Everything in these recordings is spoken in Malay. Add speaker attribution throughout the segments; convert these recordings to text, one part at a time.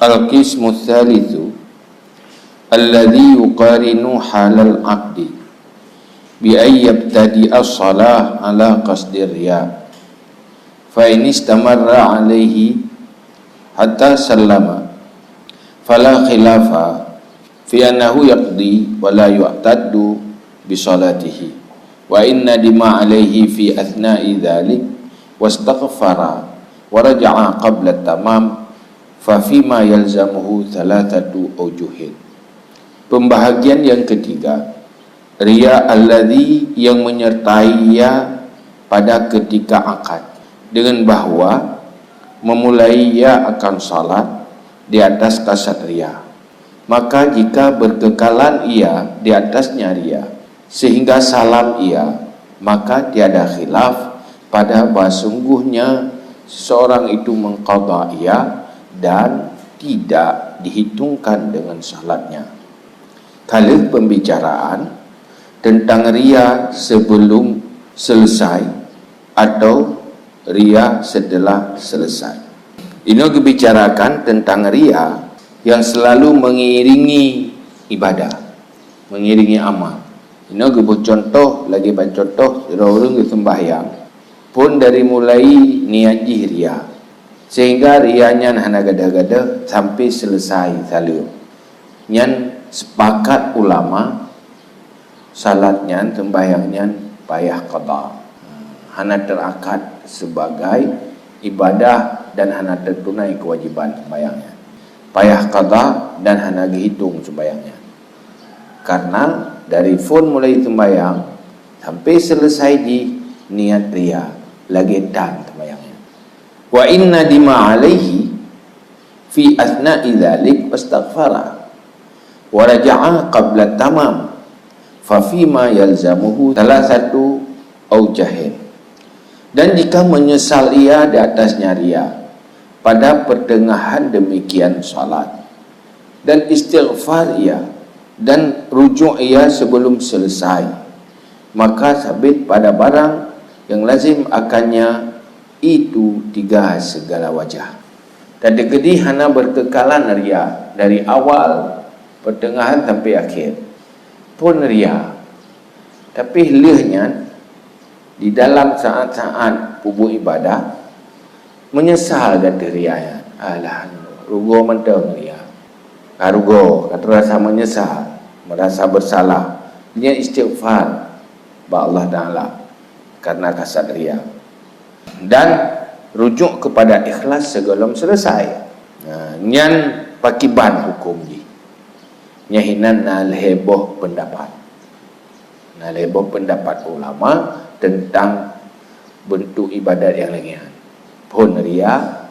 Speaker 1: Al-qismu tsalitsu alladhi yuqarinu halal aqdi bi ay yabtadi as-salah ala qasdi riya fa in istamarra alaihi hatta sallama fala khilafa fi annahu yaqdi wa la yu'taddu bi salatihi wa inna dima alaihi fi athna'i dhalik wastaghfara wa raja'a qabla tamam fa fima yalzamuhu thalathatu awjuhin. Pembahagian yang ketiga, riya alladhi, yang menyertai ia pada ketika akad, dengan bahawa memulai ia akan salat di atas kasat riya. Maka jika berkekalan ia di atasnya riya sehingga salam ia, maka tiada khilaf pada bahawa sungguhnya seseorang itu mengqadha ia dan tidak dihitungkan dengan salatnya. Kala pembicaraan tentang riya sebelum selesai atau riya setelah selesai. Ini dibicarakan tentang riya yang selalu mengiringi ibadah, mengiringi amal. Ini contoh lagi contoh orang sembahyang pun dari mulai niat riya sehingga riyanya hana gada-gada sampai selesai selalu. Nyan sepakat ulama salatnya, sembahyangnya payah qada. Hana terakad sebagai ibadah dan hana tertunai kewajiban sembahyangnya. Payah qada dan hana dihitung sembahyangnya. Karena dari mulai sembahyang sampai selesai di niat riya lagi dan sembahyangnya. Wa inna dima alaihi fi athna'i dhalik wastaghfara wa raja'a qabla tamam fa fima yalzamuhu thalathatu awjahin. Dan jika menyesal ia di atasnya riya pada pertengahan demikian salat, dan istighfar ia dan rujuk ia sebelum selesai, maka sabit pada barang yang lazim akannya itu tiga segala wajah. Dan degedi hana berkekalan riya dari awal, pertengahan sampai akhir pun riya, tapi lehnya di dalam saat-saat pubuh ibadah menyesal kata riya. Alah, rugo mentang riya. Rugo kata rasa menyesal, merasa bersalah. Dia istighfar ba Allah Taala karena kasat riya. Dan rujuk kepada ikhlas sebelum selesai. Nyan pakiban hukum di. Nyahinan nal heboh pendapat. Nal heboh pendapat ulama tentang bentuk ibadat yang lain. Pun riya,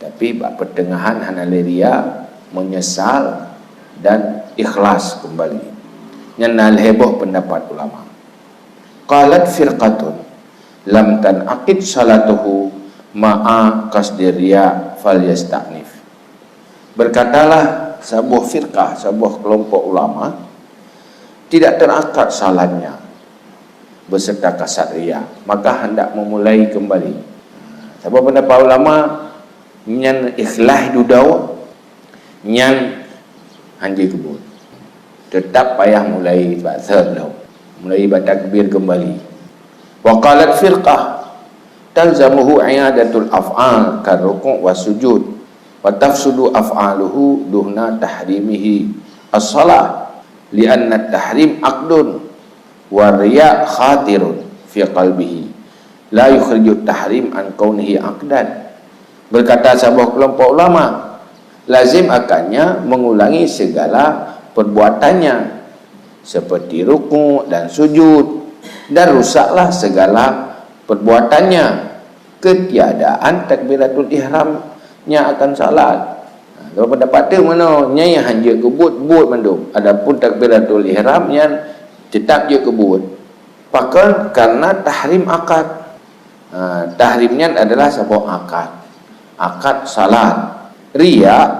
Speaker 1: tapi bak pertengahan hana riya, menyesal dan ikhlas kembali. Nyan heboh pendapat ulama. Qalat firqatun lam tanaqid salatuhu ma'a qasdi riya falyasta'nif. Berkatalah sebuah firqah, sebuah kelompok ulama, tidak terakad salatnya beserta kasat riya, maka hendak memulai kembali. Sebab pendapat ulama nyan ikhlas dudau, nyan hanji kebut, tetap payah mulai batal, mulai bertakbir kembali. Wa qalat firqah talzamuhu i'adatul af'al karuku' wasujud wa tafsudu af'aluhu duhna tahrimihi as-salah li'anna tahrim aqdun wa riya khatirun fi qalbihi la yukhrijut tahrim an kaunihi aqdan. Berkata sebuah kelompok ulama, lazim akannya mengulangi segala perbuatannya seperti ruku' dan sujud, dan rusaklah segala perbuatannya ketiadaan takbiratul ihramnya akan salat. Kalau pendapat dia mana nyai hanya kebut mandum, adapun takbiratul ihramnya tetap je kebut. Pakan karena tahrim akad. Tahrimnya adalah sebuah akad salat. Riya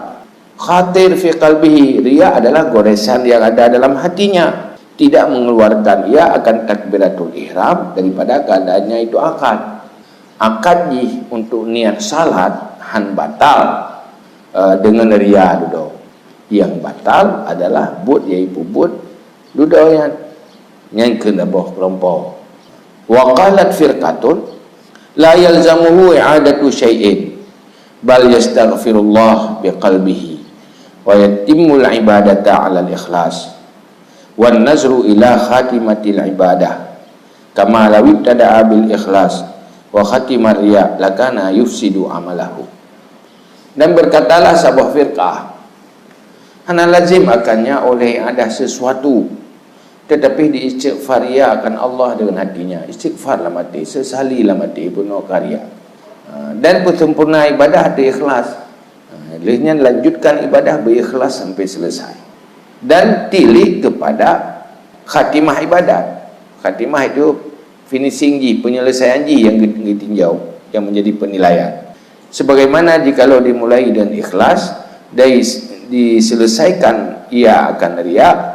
Speaker 1: khatir fi qalbihi, riya adalah goresan yang ada dalam hatinya, tidak mengeluarkan ia akan takbiratul ihram daripada keadaannya itu akad. Akad untuk niat salat han batal dengan ria duduk. Yang batal adalah but iaitu but duduk yang kena boh kelompok. Wa qalat firqatun la yalzamuhu i'adatu syai'in bal yastaghfirullah biqalbihi wa yatimmul ibadata 'ala al-ikhlas wan nazru ila khatimatil ibadah kama law ibtada'a bil ikhlas wa khatimar riya lakana yufsidu amalahu. Dan berkatalah sebuah firqah, hana lazim akannya oleh ada sesuatu tetapi diistighfariakan Allah dengan hatinya. Istighfar lah mati, sesali lah mati penuh karya. Dan sempurna ibadah ada ikhlas. Lainnya lanjutkan ibadah berikhlas sampai selesai. Dan tilik kepada khatimah ibadat. Khatimah itu finishing ji, penyelesaian ji yang ditinjau, yang menjadi penilaian. Sebagaimana jikalau dimulai dengan ikhlas, diselesaikan ia akan riya,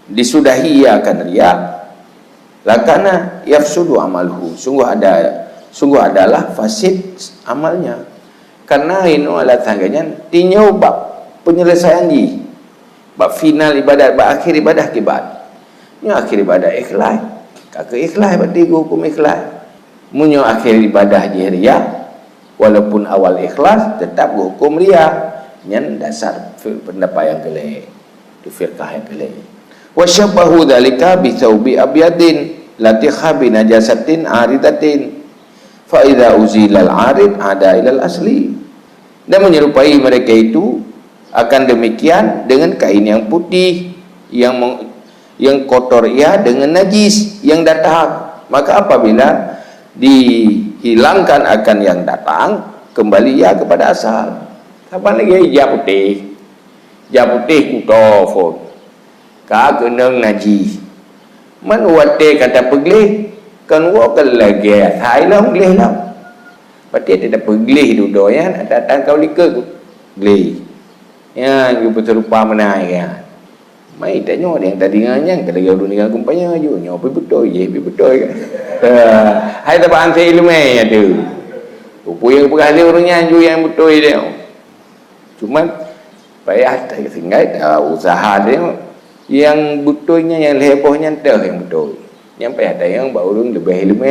Speaker 1: disudahi ia akan riya, lakana yafsudu amalhu, sungguh adalah fasid amalnya. Karena inu ala tangganya tinjau bab penyelesaian di bab final ibadat, bab akhir ibadah kibat. Nyo akhir ibadah ikhlas, kakek ikhlas berarti hukum ikhlas. Munyo akhir ibadah je riya, walaupun awal ikhlas tetap hukum riya. Yang dasar pendapat yang kelih, itu firqah yang kelih. Wa syabbahu dzalika bi thawbi abyadin latikha bi najasatin aridatin fa idza uzila al-arid ada ila al-asli. Dan menyerupai mereka itu akan demikian dengan kain yang putih yang kotor ia dengan najis yang datang. Maka apabila dihilangkan akan yang datang, kembali ia kepada asal. Apa lagi hijab putih kutofon ka kenang najis man wate kata peglih kan wa kan lagi thai lah glih lah berarti ada peglih duduk ya ada datang kau lika glih ya you betul rupa menai kan mai tanya yang tadi nganya kalau dia dunia kumpanya you nyo betul kan hai tak antai ilmu ya tu rupanya berkali orangnya you yang betul dia. Cuma payah tinggal usaha dia yang betulnya, yang hebohnya dah yang betul. Yang payah ada yang baru lebih ilmu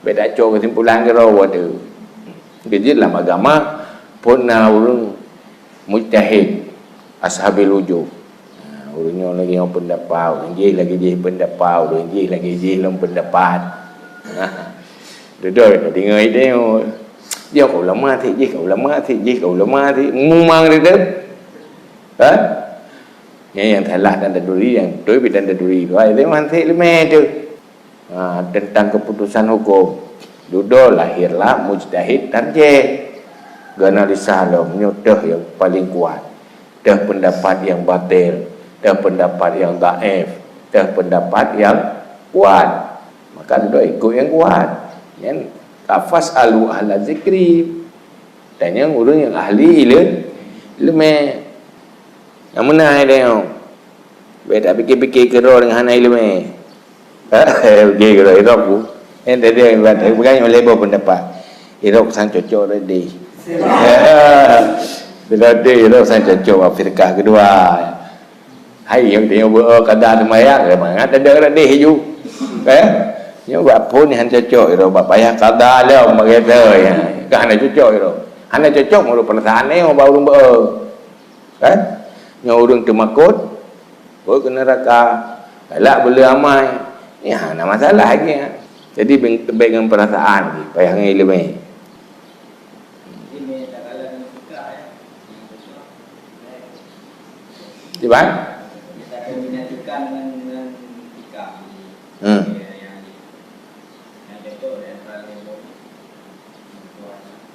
Speaker 1: beda cok kesimpulan ke rawa tu. Kejut dalam agama pun urang mujtahid ashabil wujud. Urangnya lagi yang pendapat, orang lagi je pendapat, orang lagi je dalam pendapat. Duduk dengar dia dia kau lama thì memang dia yang telah dan duri yang doi dan duri dua itu mantik leme tu tentang keputusan hukum duduk lahirlah mujtahid tarjih gana risalah menyudah yang paling kuat dah pendapat yang batil dah pendapat yang dhaif dah pendapat yang kuat maka duduk ikut yang kuat yang tafas alu ahla zikri dan yang orang yang ahli ilmu yang mana dia beda fikir-fikir kero dengan hana ilmu fikir kero irok tu yang tadi yang bukan oleh bawa pendapat irok sang cocok tadi bila dia irok sang cocok firqah kedua hai yang dia buat kadar semayang memang ada tadi hiju nhưng buat pun yang cocok itu buat payah kada lah begitu ya kan ada cocok itu hanya cocok menurut perasaan ni orang baru kan yang orang termakut ke neraka galak boleh amai ya ada masalah lagi ya. Jadi baik dengan perasaan payah dengan ilmu di mana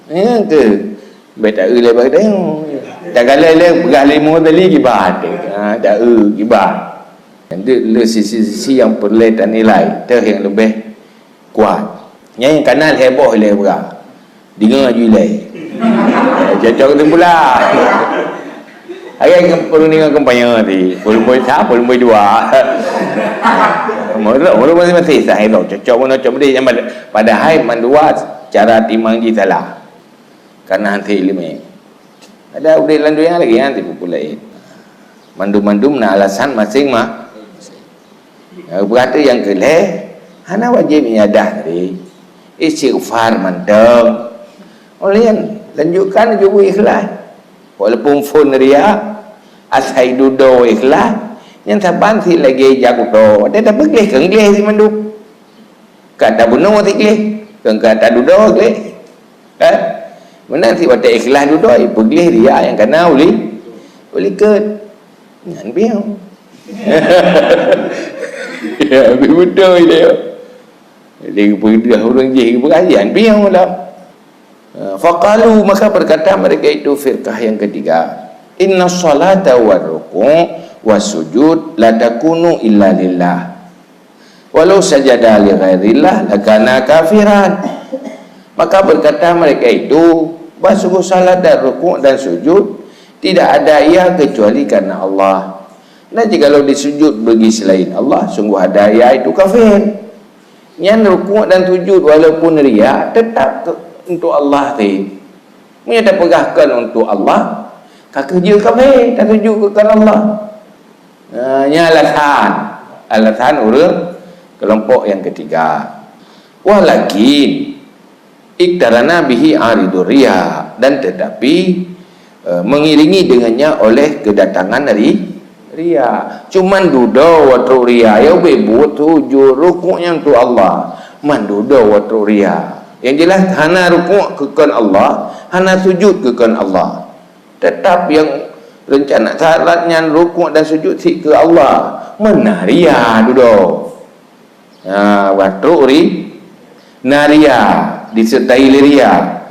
Speaker 1: yang ke beta lebar dah tak galai bergalai modali gibat dah gibat nanti sisi yang perlu dan nilai tu yang lebih kuat yang kanal heboh lebar dengar julai cocok tu pula ayah perlu dengan kampanye tadi boleh satu boleh dua mula masih sah elok cocok mana cocok dia padahal mandua cara timang kita lah karena hanti ilmu Ada udah landu yang lagi nanti pulai. Mandum-mandum na alasan masing mah. Berkata yang kelih, hana wajib iadah tadi. Istighfar mandam. Oleh lanjutkan juga ikhlas. Walaupun phone ria, asai dudo ikhlas. Yang taban si lagi jago do. Dia dah pergi ke Inggeris si mandum. Kata bunuh ti kelih. Kata dudo kelih. Mana si wate ikhlas dudo pergi ria yang kena uli ke ngan biang. Ya, betul dia. Dia pergi orang je pengajian biang lah. Faqalu, maka berkata mereka itu firqah yang ketiga, inna salata wa ruku' wa sujud la takunu illa lillah. Walau sajada li ghairillah lakana kafiran. Maka berkata mereka itu, bahwa salat dan ruku' dan sujud tidak ada ia kecuali karena Allah. Nah, jikalau disujud bagi selain Allah, sungguh ada ia itu kafir. Yang ruku' dan sujud walaupun ria tetap untuk Allah ti. Punya tak pegahkan untuk Allah, kakak dia kafir, tak sujud kepada Allah. Ini alasan orang kelompok yang ketiga. Walakin iktarana bihi aridur riya, dan tetapi mengiringi dengannya oleh kedatangan dari ria. Cuman duda waktu ria ya bebut sujud rukuknya untuk Allah. Man duda waktu ria. Yang jelas hana rukuk kekan Allah, hana sujud kekan Allah. Tetap yang rencana syaratnya rukuk dan sujud si ke Allah. Mana ria duda. Waktu naria disertai ria.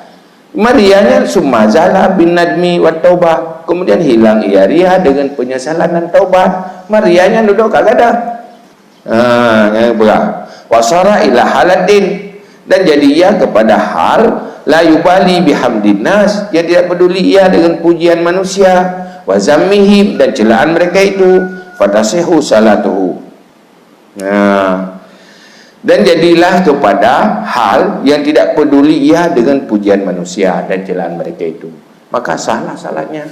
Speaker 1: Marianya sumazala bin nadmi wa taubah. Kemudian hilang ia ria dengan penyesalan dan taubat. Marianya duduk kagak ada. Yang berat. Wasara ila haladdin, dan jadi ia kepada hal la yubali bihamdin nas, yang tidak peduli ia dengan pujian manusia, wa zammihim, dan celaan mereka itu, fatasihu salatuhu. Dan jadilah kepada hal yang tidak peduli ia dengan pujian manusia dan celaan mereka itu, maka salah salahnya.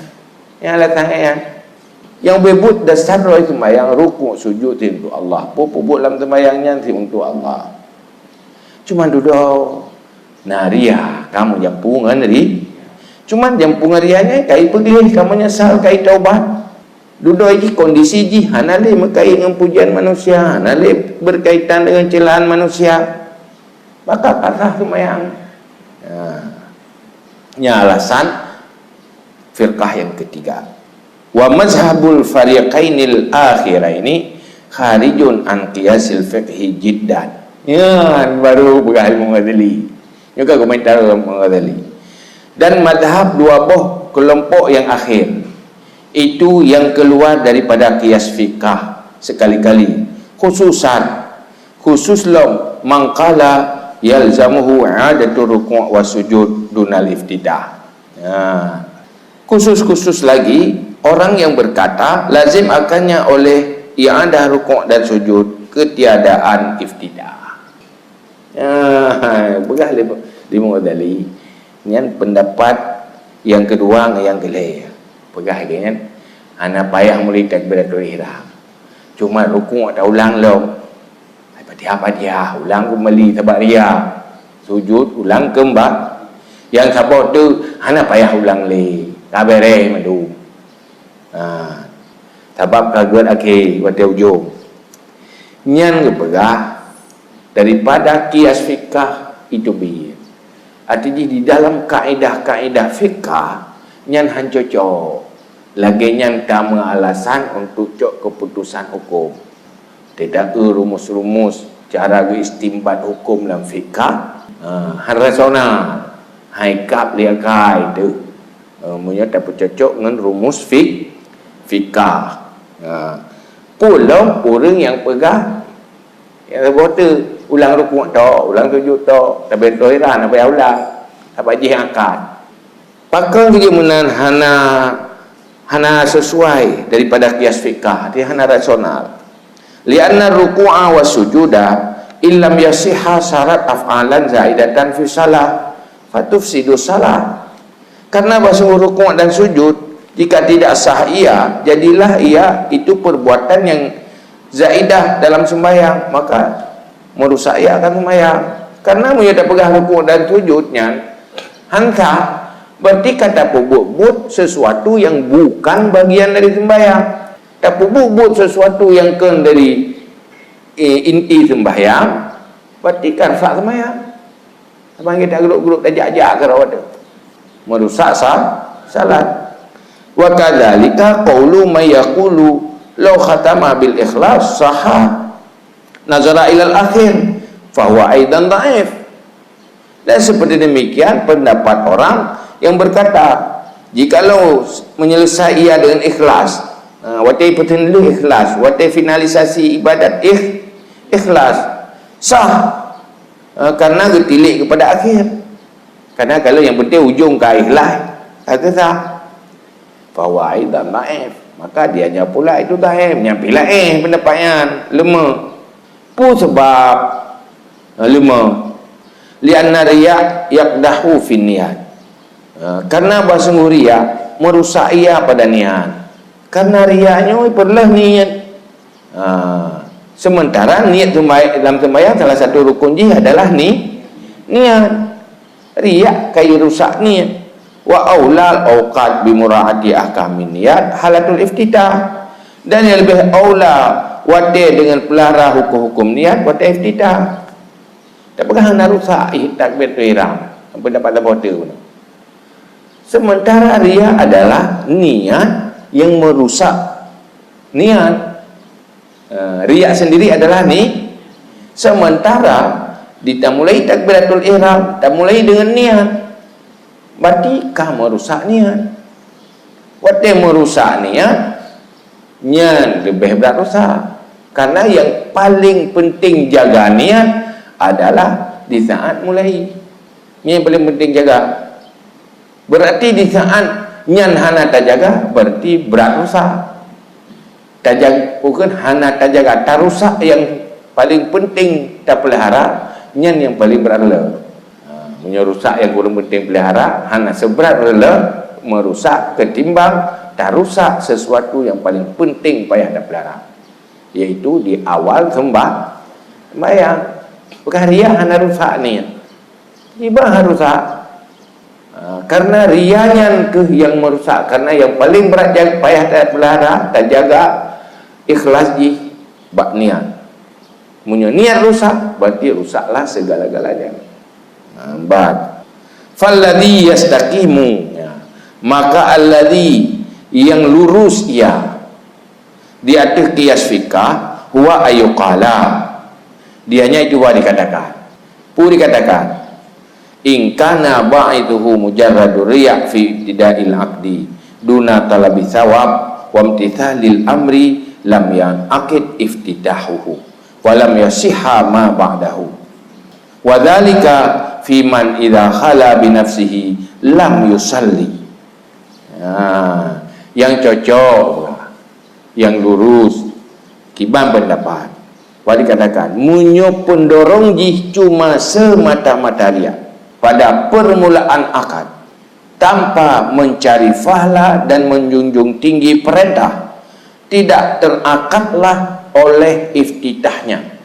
Speaker 1: Yang letaknya yang bebut dasar roh sembahyang rukuk sujud untuk Allah, pupuk dalam sembahyangnya untuk Allah. Cuma duduk naria kamu jampungan ri, cuma jampungan rianya kai pergi kamu nyesal kai taubat. Duduk ini kondisi ji hanale mekai dengan pujian manusia, hanale berkaitan dengan celaan manusia, maka kata sembahyang. Ini alasan firqah yang ketiga. Wa mazhabul fariqainil akhiraini kharijun an qiyasil fiqhi jiddan. Ya, baru berahli Mughazali. Juga komentar Mughazali. Dan madhab dua buah kelompok yang akhir itu yang keluar daripada qiyas fiqh sekali-kali, khusus lam mangkala yalzamuhu i'adatu ruku' wa sujud dunal iftidah. Khusus lagi orang yang berkata lazim akannya oleh i'adah ruku' dan sujud ketiadaan iftidah. Begah di Mughazali dengan pendapat yang kedua yang kelih. Pegah kan anak payah mulai takbiratul ihram, cuma rukuk tak ulang lo, apa dia ulang kembali sebab ria, sujud ulang kembali, yang sabar tu anak payah ulang le tak beres madu. Sebab kaguat akhir waktu ujung nyan kepegah daripada qiyas fiqh itu bir. Artinya di dalam kaedah-kaedah fiqh nyan hancocok lagi nyan kamu alasan untuk cok keputusan hukum. Tidak rumus-rumus cara istimbat hukum dalam fiqh rasional haikap liakai tu punya dapat cocok dengan rumus fiqh. Pulau orang yang pegah yang sebut ulang rukuk tok, ulang sujud tok, tapi doiran apa ya ulang, apa je akad. Pakang dia menan hana sesuai daripada qiyas fiqh, dia hana rasional. Lianna ruku'a wa sujuda illam yasihha syarat af'alan zaidatan fi salah fatufsidu salah. Karena bersungguh rukuk dan sujud, jika tidak sah ia, jadilah ia itu perbuatan yang zaidah dalam sembahyang, maka merusak ia akan sembahyang. Karena ia tak pegang rukuk dan sujudnya, hanta berarti kata buat sesuatu yang bukan bagian dari sembahyang. Tak buat sesuatu yang kan dari inti sembahyang, berarti kan sak sembahyang. Abang kita geruk-geruk tajak-ajak ke rawat dia, merusak salat. Wa kadzalika qaulu may yaqulu law khatama bil ikhlas sahha nazara ila al akhir fa huwa aidan dhaif. Dan seperti demikian pendapat orang yang berkata, jikalau menyelesaikan ia dengan ikhlas, watai petendul ikhlas, watai finalisasi ibadat ikhlas, sah, karena getilik kepada akhir. Karena kalau yang penting ujung ke ikhlas, kata sah. Fawaid dan naif, maka dianya pula itu daif, nyampilah pendapatnya lemah. Pu sebab lemah. Lianna riya yaqdahu fin niat. Karena bersungguh riya merusak ia pada niat. Karena riyanya perlah niat. Sementara niat dalam sembahyang salah satu rukun jihad adalah niat. Riya kaya rusak niat. Wa aulal awqat bimuraati ahkamin niat halatul iftitah. Dan yang lebih aula wadai dengan pelara hukum-hukum niat wadai iftitah. Tak pegang nak rusak takbir ihram. Pendapat Labote pun. Sementara riya adalah niat yang merusak niat. Riya sendiri adalah sementara kita mulai takbiratul ihram, tak mulai dengan niat, berarti kah merusak niat. Waktu merusak niat, niat lebih berat rusak. Karena yang paling penting jaga niat adalah di saat mulai. Ini yang paling penting jaga. Berarti di saat nyan hana tak jaga, berarti berat rusak. Tak jaga, bukan hana tak jaga, tak rusak yang paling penting tak pelihara, nyan yang paling berat rela. Menyerusak yang kurang penting pelihara, hana seberat rela merusak ketimbang tak rusak sesuatu yang paling penting payah tak pelihara, iaitu di awal sembahyang. Bukan riya hana rusak ni, tiba harus rusak. Karena riyanya ke yang merusak. Karena yang paling berat jaga, payah tak pelihara, tak jaga ikhlas ji bab niat. Punya niat rusak, berarti rusaklah segala-galanya. Bab falladhi yastaqimu, maka alladhi yang lurus ia di atas qiyas fikah huwa ayuqala, dianya itu dikatakan, dikatakan in kana ba'ituhu mujarradur riya' fi ibtida'il aqdi duna talabi thawab wa imtithalil amri lam yanaqid iftidahuhu wa lam yasihha ma ba'dahu wa dhalika fi man idha khala bi nafsihi lam yusalli. Yang cocok, yang lurus kibam pendapat wali katakan munyo pendorong jih cuma semata-mata riya pada permulaan akad tanpa mencari fahla dan menjunjung tinggi perintah, tidak terakadlah oleh iftitahnya.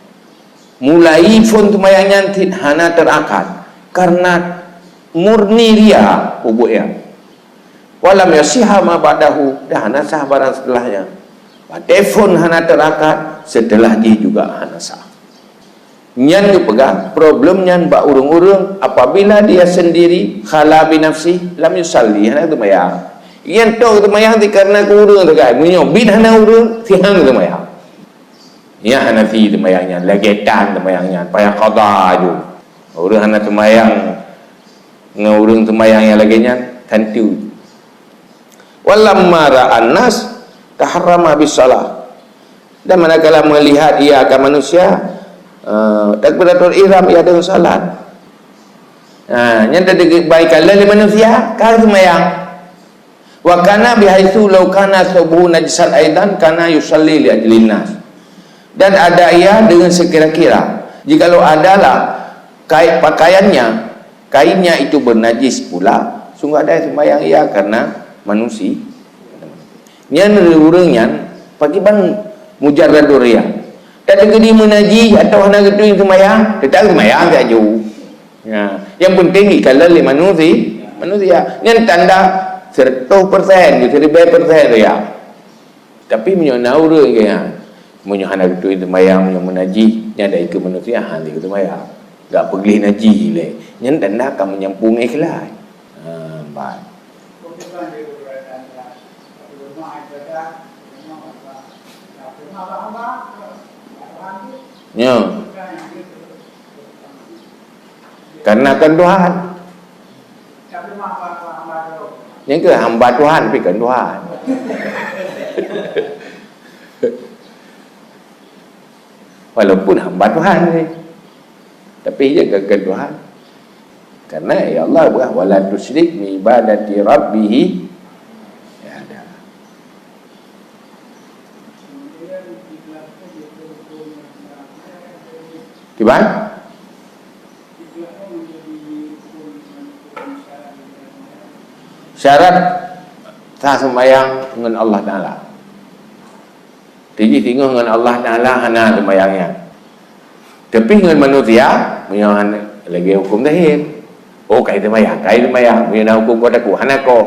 Speaker 1: Mulai pun tumayangnya hana terakad karena murni riya ubuknya. Walam yasiha ma ba'dahu, dah hana sah barang setelahnya. Telefon hana terakad, setelah dia juga hana sah. Nyan dipegang, problemnya bak urung-urung apabila dia sendiri khala bi nafsi lam yusalli hana tumayang. Yang tu tumayang karena urung tu kan. Munyo bid hana urung tiang tumayang. Ya Hanafi tumayangnya, lagetan tumayangnya, payah qada ju. Urung hana tumayang ngurung tumayangnya laginya tentu. Walamma ra'an nas taharrama bis salah. Dan manakala melihat ia akan manusia takbiratul ihram ia dengan salat. Yang tadi baikkan lalu manusia kal sembahyang. Wa kana bihaitsu law kana subuh najsan aidan kana yusalli li ajlin nas. Dan ada ia dengan sekira-kira jikalau adalah kainnya itu bernajis pula, sungguh ada sembahyang ia karena manusia. Nyan urangnya pagi bang mujarradur riya. Tak ada gedi menaji atau hana gitu sembahyang, tetap sembahyang tak jauh. Ya, yang penting kalau le manusia. Nyan tanda 100% gitu, 100% ya. Tapi menyona urang ya. Munyo hana gitu sembahyang, munyo menaji, nya ada ke manusia hang gitu sembahyang. Gak pergi naji le. Nyan tanda kamu nyampung ikhlas. Baik. Ya. Karena kan Tuhan. Yang ke hamba Tuhan tapi kan Tuhan. Walaupun hamba Tuhan ni, tapi dia gagal Tuhan. Karena ya Allah wala tusyrik bi ibadati rabbih. Gimana? Syarat sah sembahyang dengan Allah Ta'ala. Jadi tengok dengan Allah Ta'ala hana sembahyangnya. Tapi dengan manusia menyang lagi hukum zahir. Oh kai sembahyang, menyang hukum kau aku hana kau.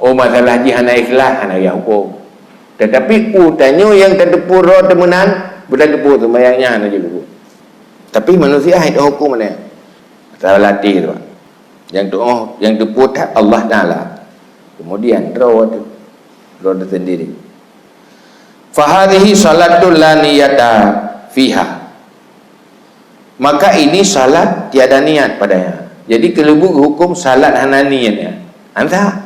Speaker 1: Oh masalah ji hana ikhlas hana ya hukum. Tetapi tanya yang terdepu roh temenan berdepu sembahyangnya hana juga. Tapi manusia ada hukum mana? Cara latih tu. Yang deput Allah Taala. Kemudian roh sendiri. Fahadhihi salatul la niyata fiha. Maka ini salat tiada niat padanya. Jadi kelebuk hukum salat hana niatnya. Anta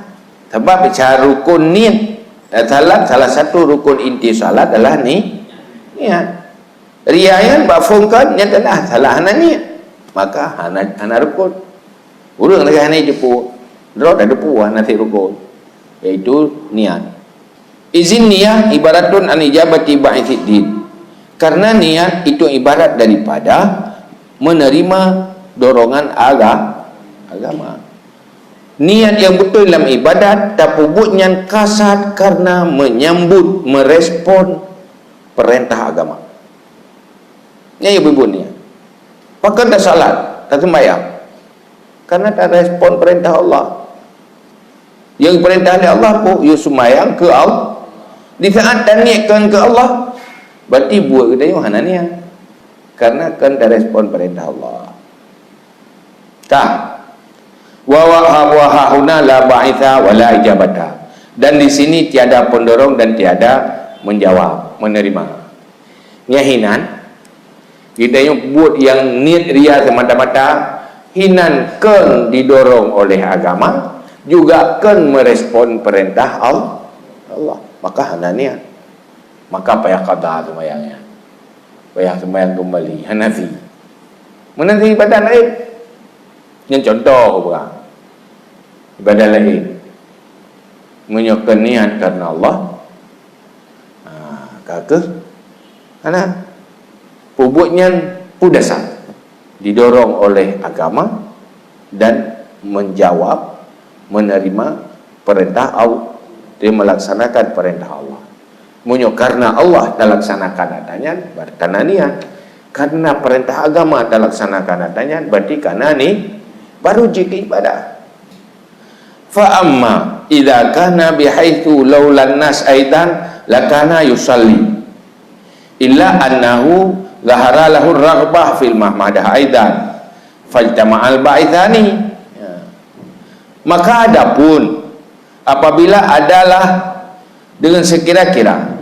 Speaker 1: sebab bicara rukun niat. Salat salah satu rukun inti salat adalah niat. Riayan bafungkan nyatalah salah hana niat. Maka hana rukun. Urang lagi hana depu. Drot ada depu hana rukun. Iaitu niat. Izin niat ibaratun an ijabati ba'ithiddin. Karena niat itu ibarat daripada menerima dorongan agama. Niat yang betul dalam ibadat tapubutnya kasat karena menyambut, merespon perintah agama. Ini ibu niat. Maka tak salat, tak sembahyang. Karena tak respon perintah Allah. Yang perintah oleh Allah pun you sembahyang ke Allah. Di saat dan niatkan ke Allah, berarti buat kita yang hana niat. Karena kan tak respon perintah Allah. Tak. Wa hahuna la ba'itha wa la ijabata. Dan di sini tiada pendorong dan tiada menjawab, menerima. Nyahinan kita yang buat yang niat ria semata-mata, hinan ken didorong oleh agama, juga ken merespon perintah Allah. Maka hana niat. Maka payah qada sembahyangnya. Payah sembahyang kembali. Hanafi. Menanti ibadah lain. Yang contoh bukan. Ibadah lain. Menyokkan niat karena Allah. Kata hana pubutnya pudasa didorong oleh agama dan menjawab, menerima perintah Allah, dia melaksanakan perintah Allah. Munyo karena Allah dilaksanakan adanya karena niat, karena perintah agama dilaksanakan adanya berarti karena ni baru jika ibadah. Fa amma idza kana bihaitsu laulan nas aidan lakana yusalli illa annahu zahara lahu raghbah fil mahmadah aidan fajtama'al ba'ithani. Maka adapun apabila adalah dengan sekira-kira,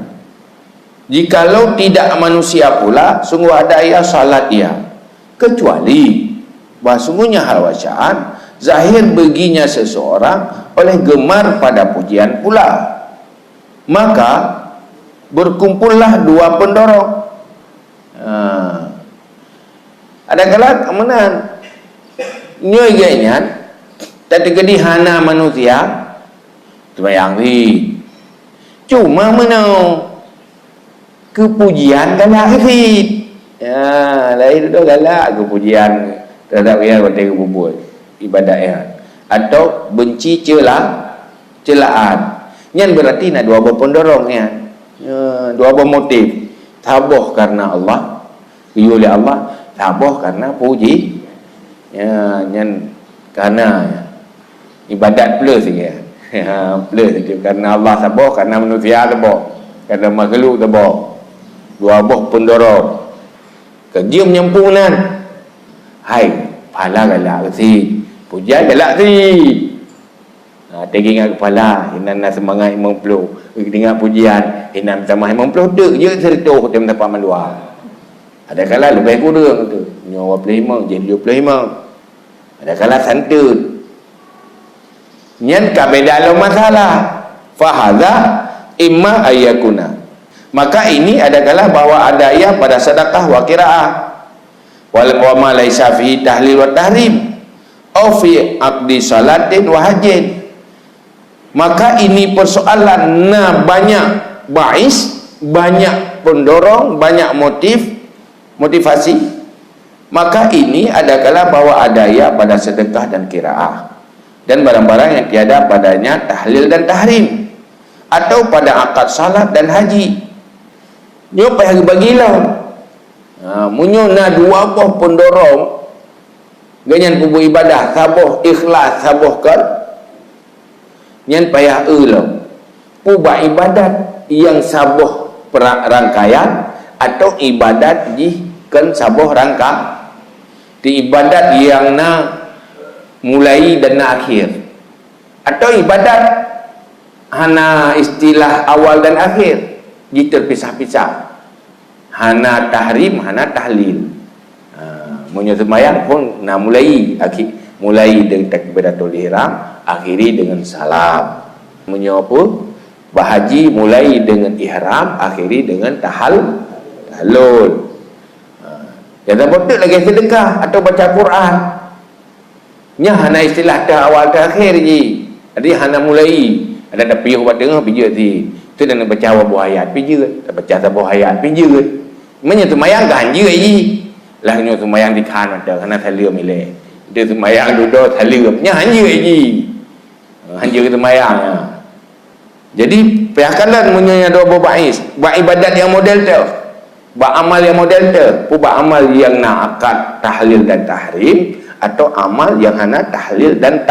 Speaker 1: jikalau tidak manusia pula sungguh ada ia salat ia, kecuali bahawa sungguhnya hal wacaan zahir baginya seseorang oleh gemar pada pujian pula, maka berkumpullah dua pendorong. Ada kalak kemenan nyoy ganyan tak terjadi hana manusia sembahyang ni cuma menau kepujian galak akhir lain tu galak kepujian terhadap yang berdekat bubur ibadat atau benci celaan. Yang berarti nak dua buah pendorong ya. Dua buah motif. Tabuh karena Allah, oleh Allah, tabuh karena puji. Ya, yang karena ibadat plus ya. Plus itu karena Allah tabuh, karena manusia tabuh, karena makhluk tabuh. Dua buah pendorong. Kerja menyempurnan. Hai, pahala galak si. Pujian galak si. Tegi ingat kepala, hinan nak semangat 50. Dengar pujian, hinan sama 50 dek je sertuh dia mendapat maluar. Ada kala lebih kurang tu. Nyawa 25 jadi 25. Ada kala santun. Nyan kabeh dalam masalah. Fahadha imma ayyakuna. Maka ini adalah bahawa ada ayat pada sedekah wa qiraah. Wal ma laisa fi tahlil wa tahrim au fi aqdi salatin wa hajjin. Maka ini persoalan banyak bais, banyak pendorong, banyak motivasi. Maka ini adalah bahawa ada ayat pada sedekah dan qiraah dan barang-barang yang tiada padanya tahlil dan tahrim, atau pada akad salat dan haji. Nyo payah bagilah. Munyo na dua buah pendorong ganyan kubu ibadah, sabuh ikhlas, sabuh kan. Nyan payah eulah. Puba ibadat yang sabuh rangkaian atau ibadat kan sabuh rangka. Di ibadat yang na mulai dan na akhir. Atau ibadat hana istilah awal dan akhir. Terpisah-pisah. Hana tahrim, hana tahlil. Munyo sembahyang pun nak mulai dengan takbiratul ihram, akhiri dengan salam. Munyo apa? Bahaji mulai dengan ihram, akhiri dengan tahlul. Jangan betul lagi sedekah atau baca Quran. Nya hana istilah dah awal dah akhir je. Jadi hana mulai. Ada dah piuh buat dengar pijak si. Tu dah nak baca buah ayat pijak, dah baca buah ayat pijak. Menya semayang kan je je. Lah nyo semayang di kan ada kena thalia milih. Dia semayang duduk thalia nya hanya je. Hanya semayang. Jadi pihakalan munya dua bais, buat ibadat yang model tu. Buat amal yang model tu, buat amal yang nak akad tahlil dan tahrim atau amal yang hana tahlil dan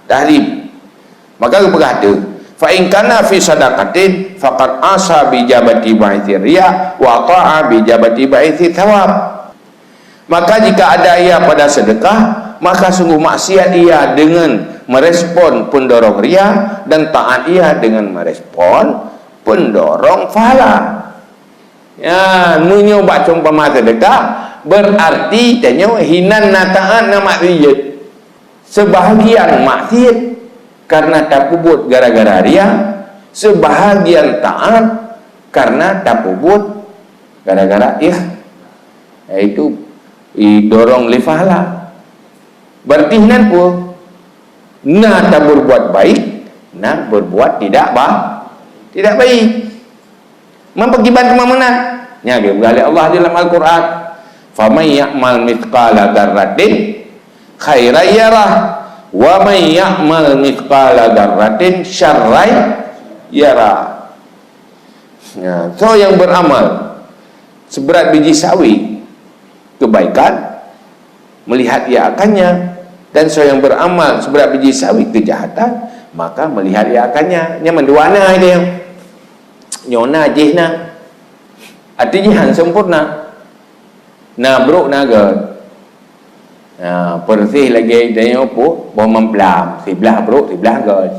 Speaker 1: tahrim. Maka aku berkata, fa in kana fi sadaqatin faqad asa bi jabati ba'thi riya wa ta'a bi jabati ba'thi thawab. Maka jika ada ia pada sedekah, maka sungguh maksiat ia dengan merespon pendorong riya dan taat ia dengan merespon pendorong pahala. Ya, nunyo bak umpama sedekah berarti tanya hinan na taat na maksiat. Sebahagian maksiat karena tak pubut gara-gara riya, sebahagian taat karena tak pubut gara-gara yaitu dorong li pahala. Berarti nan pun nak tak berbuat baik, nak berbuat tidak baik. Mempergiban kemana? Nya dia berkali Allah dalam Al-Quran, faman ya'mal mithqala dzarratin khairan yarah wa man ya'mal mithqala dzarratin syarran yarah. Ya, so yang beramal seberat biji sawi kebaikan melihat ia akannya, dan so yang beramal seberat biji sawi kejahatan maka melihat ia akannya. Nya menduana dia nyona jihna artinya han sempurna na bro naga persih lagi dia apa bom memplam sebelah bro sebelah god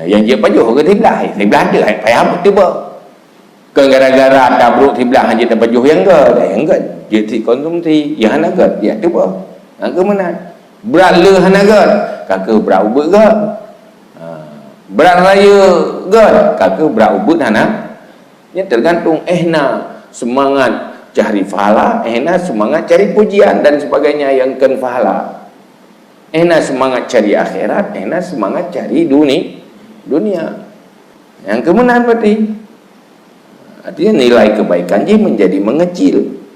Speaker 1: yang dia pajuh ke sebelah dia payah betul kan gara-gara ada bro sebelah hanya terpajuh yang god jadi konsumsi yang hana god dia tu apa ke mana berat le hana god kakak berat ubut god berat raya god kakak berat ubut hana. Ini tergantung semangat cari pahala, semangat cari pujian dan sebagainya yang ken pahala. Semangat cari akhirat, semangat cari dunia. Yang kemenangan berarti artinya nilai kebaikan dia menjadi mengecil.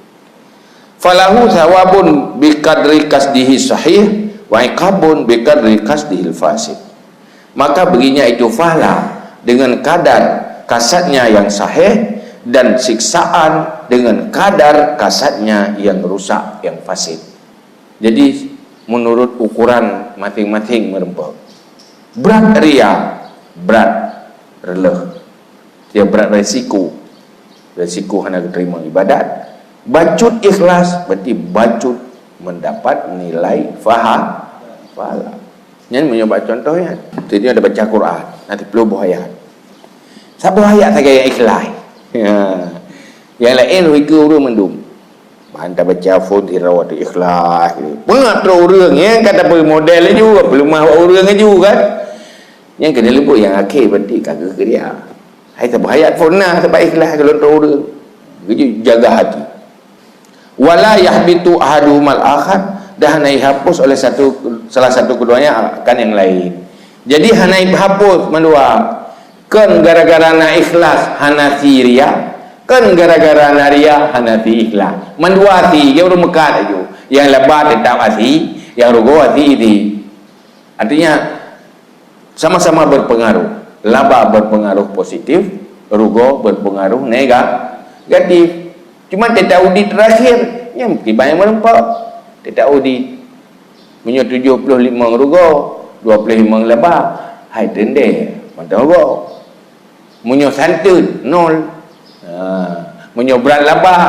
Speaker 1: Falahu thawabun biqadri kasdihi sahih wa iqabun biqadri qasdihil fasid. Maka baginya itu pahala dengan kadar kasadnya yang sahih, dan siksaan dengan kadar kasadnya yang rusak, yang fasid. Jadi menurut ukuran masing-masing merempah. Berat riya, berat releh, dia berat resiko hana terima ibadat. Bacut ikhlas berarti bacut mendapat nilai pahala. Yang mencoba contoh ya, tadi ada baca Quran, nanti perlu buah ayat. Sabuh ayat tak gaya ikhlas. Ya. Yang lain wika urang mendum. Bantai baca phone tirawat ikhlas. Pengatur urang yang kata model juga, belum mahu urang juga kan. Yang kena lembut yang akhir berarti kagak ke dia. Hai sabuh ayat phone nah sebab ikhlas kalau untuk urang. Jaga hati. Wala yahbitu ahaduhumal akhar, dah hanai hapus oleh salah satu keduanya akan yang lain. Jadi hanai hapus mendua. Kan gara-gara na ikhlas hanasi riya, kan gara-gara na riya hanasi ikhlas. Mendua ti dia urang mekat aja. Yang lebat tetap asi, yang rugo asi ini. Artinya sama-sama berpengaruh. Laba berpengaruh positif, rugo berpengaruh negatif. Cuma tetap audit terakhir yang tiba yang merempak. Tetap audit punya 75 rugo, 25 lebah. Hai tende, mantap rugo. Punya santun 0. Punya berat lebah.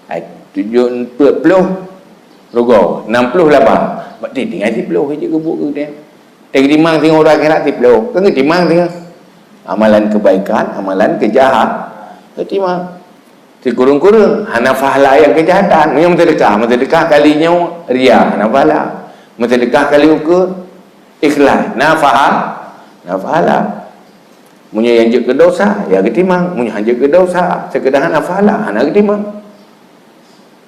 Speaker 1: Hai 70 rugo, 60 lebah. Berarti tinggal 10 je gebuk ke dia. Tengok timang tengok orang akhirat 10. Kan timang tengok. Amalan kebaikan, amalan kejahat. Timang. Si kurung-kurung hana pahala yang kejahatan. Yang mentedekah kalinya riya, hana pahala. Mentedekah kali ukur ikhlas, na pahala. Munya yang ke dosa, ya ketimang. Munya hanjek ke dosa, sekedar hana pahala, hana ketimang.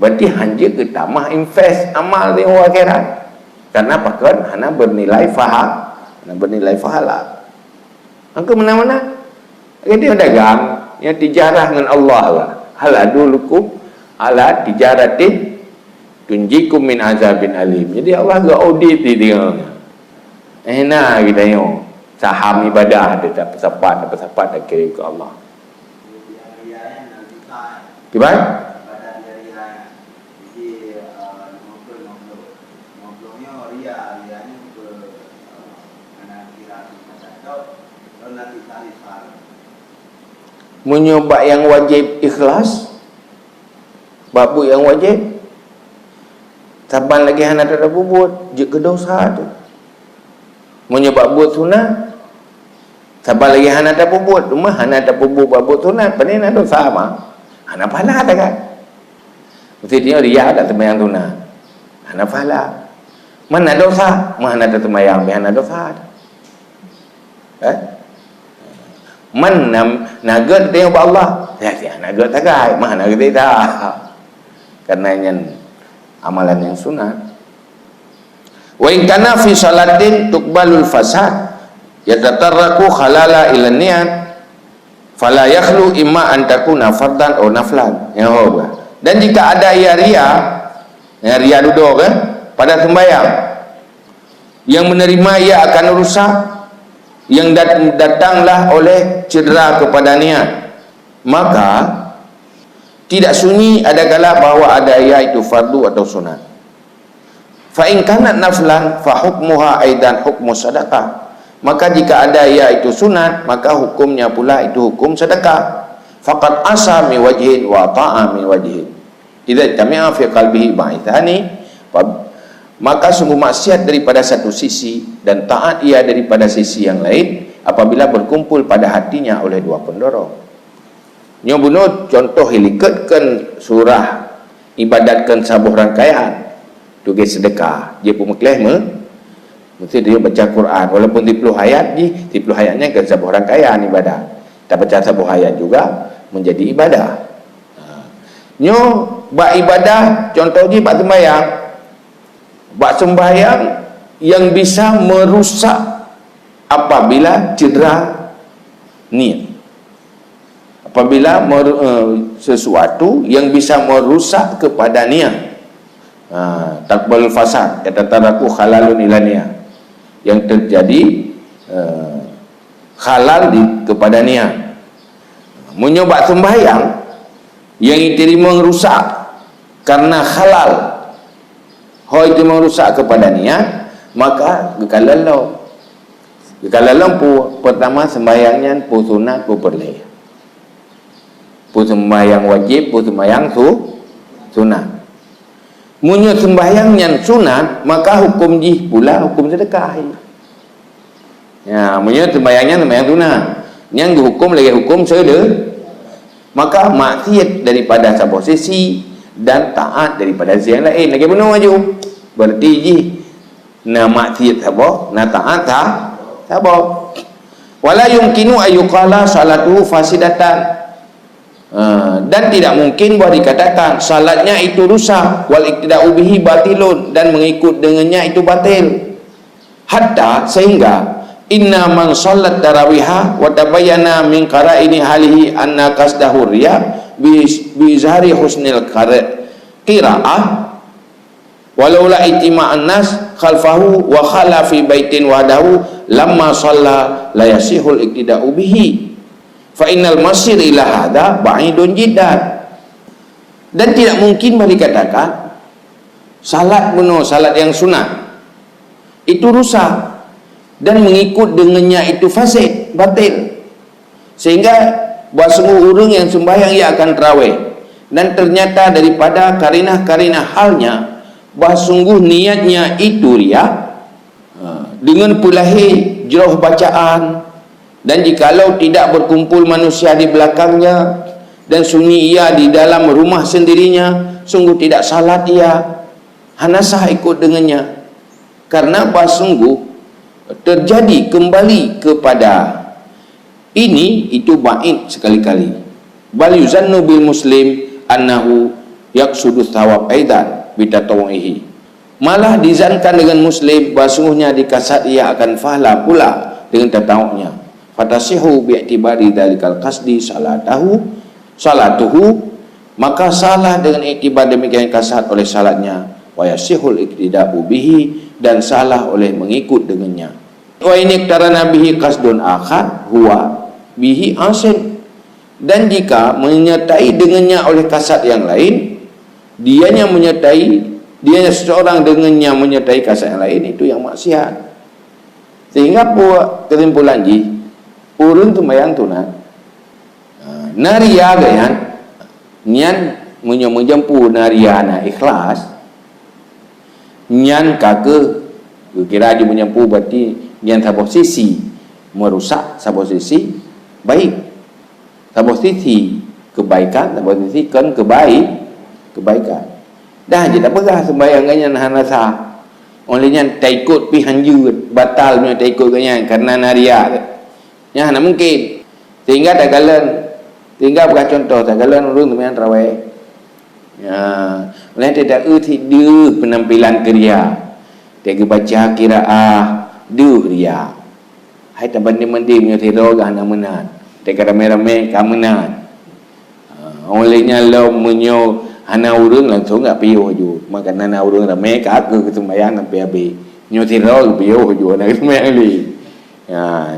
Speaker 1: Berarti hanjek ke tamah invest amal di akhirat. Karena pakan hana bernilai pahala. Angka mana-mana. Dia dagang, yang tijarah dengan Allah lah. Hal adulukum ala tijaratin tunjikum min azabin alim. Jadi Allah gak audit dia. Enak kita yo. Saham ibadah dia dapat sepat dah kira ke Allah. Gimana? Menyobak yang wajib ikhlas, babu yang wajib taban lagi hana tak ada buat je ke dosa tu. Menyobak buat sunat taban lagi hana tak buat rumah hana tak buat babu sunat panen ada dosa mah hana pahala tak kan. Mesti dia riya tak sembahyang sunat hana pahala. Mana dosa mana tak sembahyang hana dosa. Man naga tengok Allah ya naga tagai mah naga tak karena yang amalan yang sunat. Wa in kana fi salatin tuqbalul fasad yatatarraku khalala ila niat fala yakhlu imma an takuna fardan aw naflan. Ya Allah. Dan jika ada ria duduk pada sembahyang yang menerima ia akan rusak, yang datanglah oleh cedera kepada niat, maka tidak sunyi ada kala bahawa ada ia itu fardu atau sunat. Fa in kanat naflan fa hukmuha aidan hukmu sedekah. Maka jika ada ia itu sunat, maka hukumnya pula itu hukum sedekah. Faqad asa min wajhin wa ta'a min wajhin. Idza jami'a fi qalbihi ba'ithani, maka sungguh maksiat daripada satu sisi dan taat ia daripada sisi yang lain apabila berkumpul pada hatinya oleh dua pendorong. Nyo bunuh contoh hilikatkan surah ibadatkan sabuh rangkaian tugas sedekah dia pun meklah mesti dia baca Quran walaupun 30 ayat di 30 ayatnya ke sabuh rangkaian ibadah. Tak baca sabuh ayat juga menjadi ibadah. Nyo bak ibadah contoh di bak sembahyang. Bak sembahyang yang bisa merusak apabila cedera niat. Apabila sesuatu yang bisa merusak kepada niat. takbal fasad yatataraku halalun ilania, yang terjadi halal kepada niat. Menyobat sembahyang yang diterima merusak karena halal, itu merusak kepada niat, maka kekalalau pertama sembahyangnya pu sunat pu perleh, pu sembahyang wajib pu sembahyang sunat. Munyo sembahyang yang sunat, maka hukum jih pula hukum sedekah. Ya, munyo sembahyangnya sembahyang sunat, yang dihukum lagi hukum sedekah. Maka maksiat daripada satu sisi dan taat daripada sisi yang lain lagi benar maju. Berarti jih na maksiat sabo, na taat sabo. Wala yumkinu ayyuqala salatuhu fasidatan. Dan tidak mungkin boleh dikatakan salatnya itu rusak, wal iktida'u bihi batilun, dan mengikut dengannya itu batil. Hatta sehingga inna man sallat tarawiha wa tabayyana min qara'ini halihi anna qasdahu riya bi izhari husnil qira'ah walau la itima'an nas khalfahu wa khala fi baitin wahdahu lamma shalla la yasihul iktida'u bihi fa innal masir ila hadha ba'idun jiddan. Dan tidak mungkin boleh dikatakan salat yang sunat itu rusak dan mengikut dengannya itu fasid, batil, sehingga bahasungguh orang yang sembahyang ia akan terawih, dan ternyata daripada karinah-karinah halnya bahasungguh niatnya itu riya dengan pulahi jeroh bacaan. Dan jikalau tidak berkumpul manusia di belakangnya dan sunyi ia di dalam rumah sendirinya, sungguh tidak salat ia, hanasah ikut dengannya. Karena apa? Sungguh terjadi kembali kepada ini, itu ba'id sekali-kali. Bal yuzannu bil muslim annahu yaqsudu thawab aidan bitatawaihi. Malah dizankan dengan muslim bahasungguhnya dikasat ia akan pahala pula dengan tatawunya. Fatasihu bi'tibari dalikal qasdi salatuhu, maka salah dengan iktibar demikian kasat oleh salatnya. Wa yasihul iktida'u bihi, dan salah oleh mengikut dengannya. Wa ini tarana bihi qasdun akhar huwa bihi asin, dan jika menyertai dengannya oleh kasat yang lain, dianya seseorang dengannya menyertai kasat yang lain, itu yang maksiat. Sehingga kesimpulan urun tu mayang tunat naria gayan nyan menjempu naria na ikhlas nyan kage kira dia menyempu berarti nyan satu sisi merusak, satu sisi baik, satu sisi kebaikan, satu sisi kan kebaikan. Dah je tak pegah sembayangannya hanasa olehnya taikut pi hanjut batal punya taikut ganyan karena naria. Ya, nak mungkin. Sehingga tak kalian tinggal bukan contoh, tak kalian urung teman terawih. Ya, oleh tidak dia penampilan keria. Dia baca qiraah ria. Hai tak bandi-bandi punya tiro gah nak menat. Dia rame-rame ka menat. Olehnya lo menyo hana urung langsung enggak piyo ju. Makan hana urung rame ka ke sembahyang sampai habis. Nyo tiro piyo ju nak sembahyang li. Ya.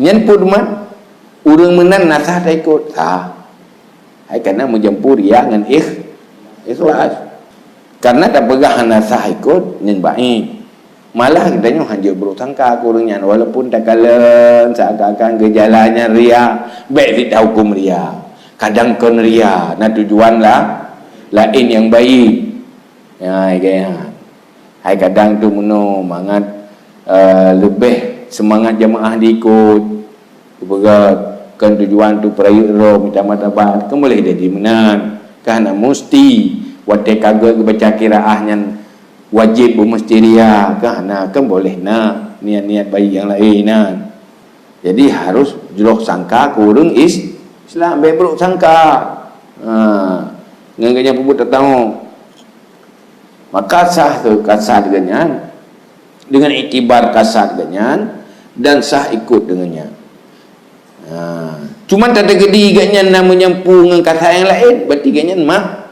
Speaker 1: Nyan pun man urang menan nasah tak ikut hai karena menjempur ria dengan ikhlas, karena tak pegah nasah ikut nyan baik, malah kitanya hanjur bersangka kurangnya walaupun tak kalen seakan-akan gejalanya ria, baik tidak hukum ria, kadang kon ria nah tujuan lain yang baik. Ya kayak hai kadang tu meno mangat lebih semangat jamaah diikut berat kan tujuan tu perayaan roh minta matabat kan boleh jadi menang kan mesti wate kagak baca qiraahnya wajib mesti ria kan boleh niat-niat baik yang lain jadi harus jeroh sangka kurang Islam bebruk sangka nganganya puput tahu maka sah tu kasar dengan iktibar kasar dengan dan sah ikut dengannya. Cuma tak ada gedi iganya nak menyempu dengan kata yang lain, berarti iganya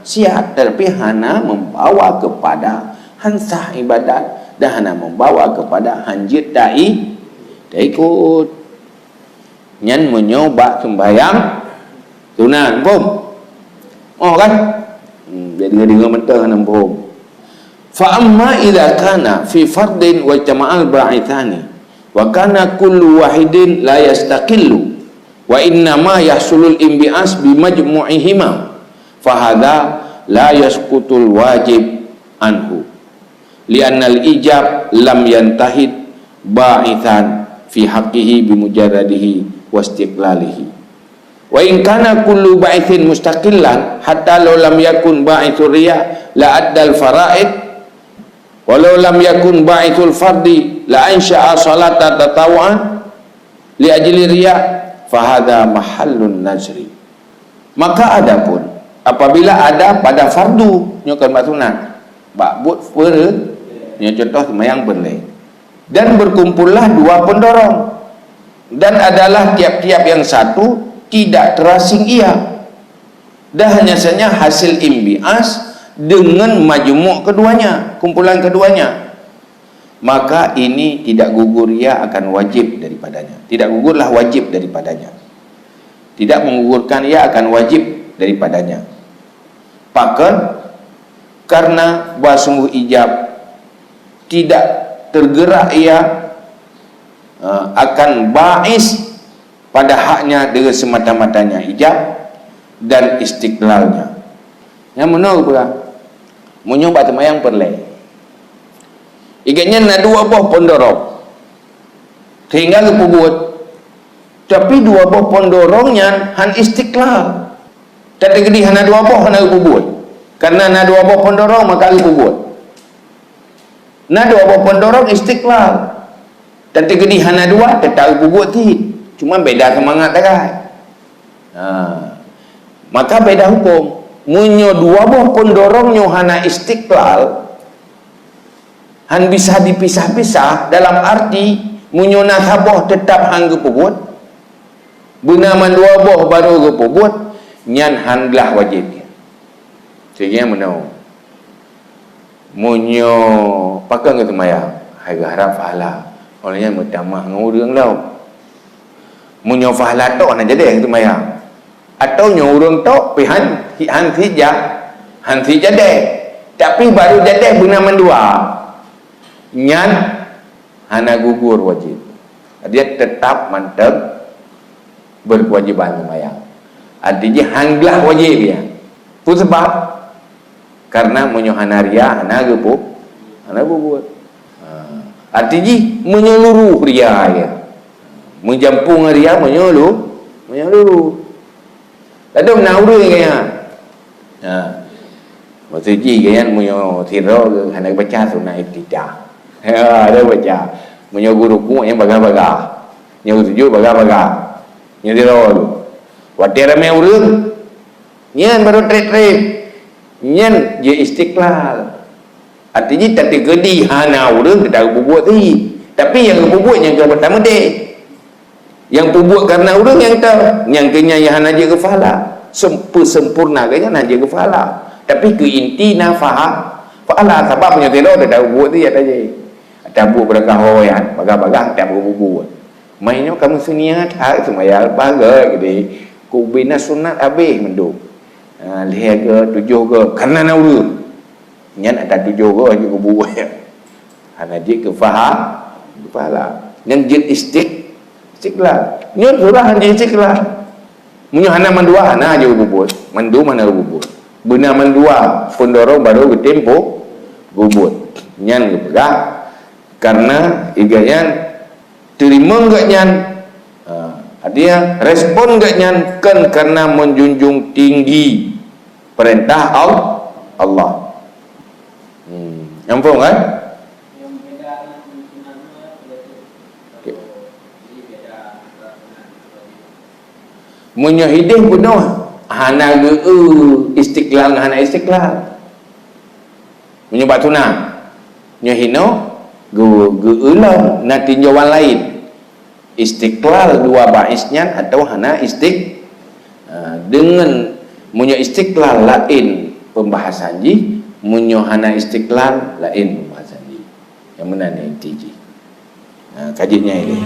Speaker 1: siap, tapi hana membawa kepada hansah ibadat dan hana membawa kepada hanjit dai ikut nyan menyoba sembayang sunat pun kan jadi dengar mentah nan pun fa amma idza kana fi fardin wa jama'al ba'ithani wa kana kullu wahidin la yastaqillu wa inna ma yahsulul imbi'as bi majmu'ihima fa hadha la yasqutul wajib anhu li'anna al-ijab lam yantahid ba'ithan fi haqqihi bi mujarradihi wa istiqlalihi wa in kana kullu ba'ithin mustaqillan hatta law lam yakun ba'ithur riya la addal fara'id walau lam yakun ba'ithul fardi la ansha'a salata tatawu'an li ajli riya fa hadha mahallun nazri. Maka adapun apabila ada pada fardu nyokan sunat ba'bud fere nya contoh sembahyang berleh dan berkumpullah dua pendorong dan adalah tiap-tiap yang satu tidak terasing ia dan hanya saja hasil imbias dengan majmuk keduanya, kumpulan keduanya, maka ini tidak gugur ia akan wajib daripadanya, tidak gugurlah wajib daripadanya, tidak menggugurkan ia akan wajib daripadanya. Pakan karena basungguh ijab tidak tergerak ia akan ba'is pada haknya dengan semata-matanya ijab dan istiqlalnya. Yang menurut pula menyoba temayang perleh iganya na dua buah pendorong sehingga kepubut tapi dua buah pendorongnya han istiqlal tak tergedi hana dua buah hana kepubut karena na dua buah pendorong maka kepubut na dua buah pendorong istiqlal tak tergedi hana dua tetap kepubut cuma beda semangat kan maka beda hukum. Munyo dua buah pendorongnya hana istiqlal han bisa dipisah-pisah dalam arti munyo nasabah tetap hang kepubut benaman dua buah baru kepubut nyan handlah wajibnya sehingga menau munyo pakai ke semaya harga harap fahala olehnya mutamah ngurang lau munyo fahala tok nak jadi ke semaya atau nyurung tok pihan hanti jadi tapi baru jadi benaman dua nyan hana gugur wajib dia tetap mantap berkewajiban sembahyang artinya hanglah wajib ya itu sebab karena menyohana ria hana gugur artinya menyeluruh ria ya menjampung ria menyeluruh ada menauri kaya maksud ji kaya munyo tiro hana baca sunat ibtidah ada baca munyo guruku yang baga-baga nyo tuju baga-baga nyo tiro wate rame urang nyen baru trip nyen je istiqlal artinya tak tergedi hana urang tidak bubuk tapi yang bubuk yang ke pertama deh yang pubuk karena urang yang tahu yang kenya yang hana je kepala sempurna kenya hana je kepala tapi ke inti nafah fa'ala sebab punya telo dah buat dia aja ada buat berkahoyan baga-baga tak bubuk mainnya kamu seniat hak semaya baga gede ku bina sunat habis menduk lihat ke tujuh ke karena nauru nyan ada tujuh ke aja bubuk hana je kepala yang je istiqlal nyo surah hanya istiqlal munyo hana mandua hana aja bubut mandu mana bubut benar mandua pendorong baru tempo bubut nyan gepegah karena igayan terima enggak nyan artinya respon enggak nyan kan karena menjunjung tinggi perintah Allah nyambung kan menyahidih penuh hana istiqlal hana istiqlal menyebab tunang nyahino geulang na tinjauan lain istiqlal dua baisnya atau hana dengan punya istiqlal lain pembahasan ji munyohana istiqlal lain pembahasan ji yang mana ni TG kajiannya ini